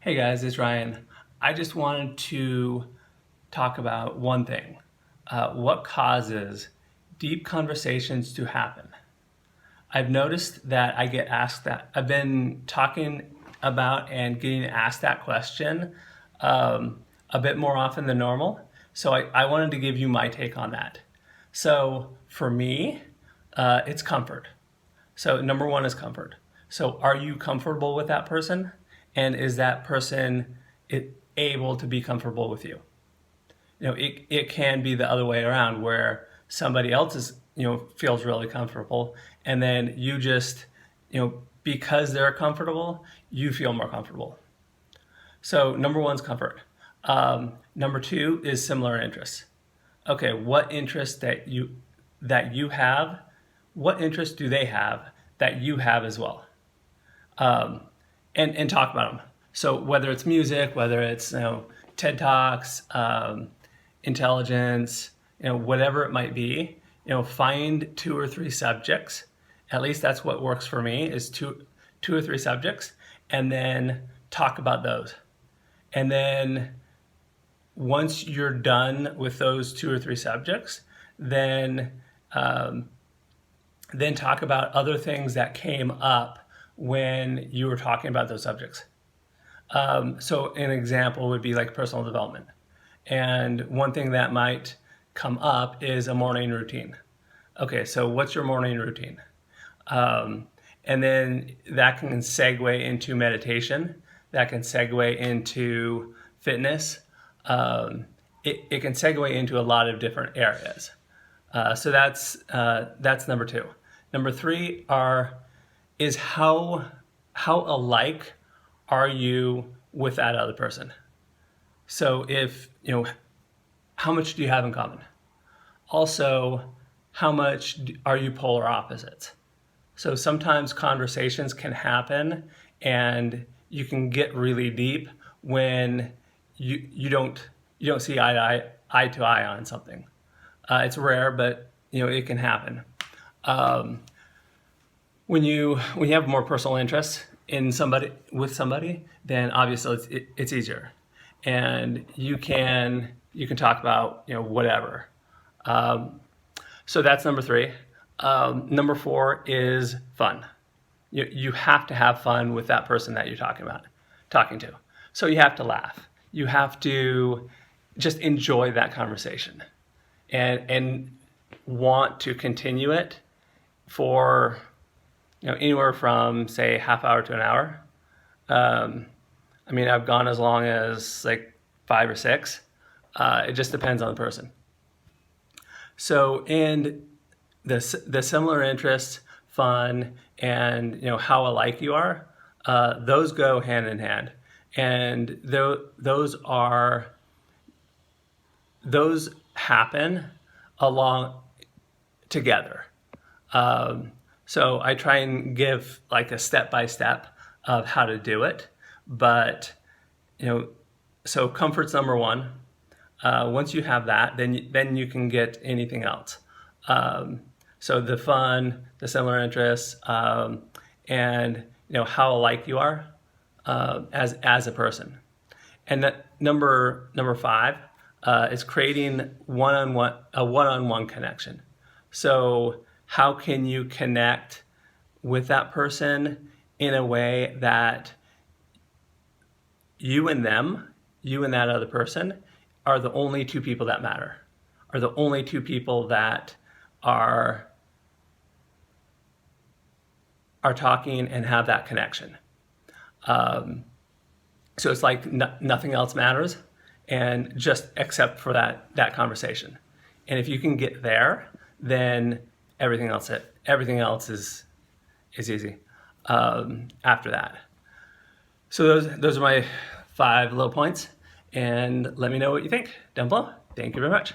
Hey guys, it's Ryan. I just wanted to talk about one thing. What causes deep conversations to happen? I've noticed that I get asked that. I've been talking about and getting asked that question a bit more often than normal. So I wanted to give you my take on that. So for me, it's comfort. So number one is comfort. So are you comfortable with that person? And is that person able to be comfortable with you? It can be the other way around where somebody else feels really comfortable, and then you just, because they're comfortable, you feel more comfortable. So number one is comfort. Number two is similar interests. Okay, what interests that you have, what interests do they have that you have as well? And talk about them. So whether it's music, whether it's TED Talks, intelligence, whatever it might be, find two or three subjects. At least that's what works for me, is two or three subjects, and then talk about those. And then once you're done with those two or three subjects, then talk about other things that came up when you were talking about those subjects. So an example would be like personal development. And one thing that might come up is a morning routine. Okay, so what's your morning routine? And then that can segue into meditation. That can segue into fitness. It can segue into a lot of different areas. So that's number two. Number three is how alike are you with that other person? So if, how much do you have in common? Also, how much are you polar opposites? So sometimes conversations can happen and you can get really deep when you don't see eye to eye on something. It's rare, but it can happen. When you have more personal interests in somebody, then obviously it's easier, and you can talk about whatever. So that's number three. Number four is fun. You have to have fun with that person that you're talking to. So you have to laugh. You have to just enjoy that conversation, and want to continue it for anywhere from, say, half hour to an hour. I've gone as long as like 5 or 6. It just depends on the person. So, and the similar interests, fun, and how alike you are, those go hand in hand, and those happen along together. So I try and give like a step-by-step of how to do it, but so comfort's number one. Once you have that, then you can get anything else. So the fun, the similar interests, and how alike you are as a person. And that number five is creating a one-on-one connection. So how can you connect with that person in a way that you and that other person are the only two people that matter, are the only two people that are talking and have that connection. So it's like nothing else matters, and just except for that conversation. And if you can get there, then everything else is easy after that. So those are my 5 little points, and let me know what you think down below. Thank you very much.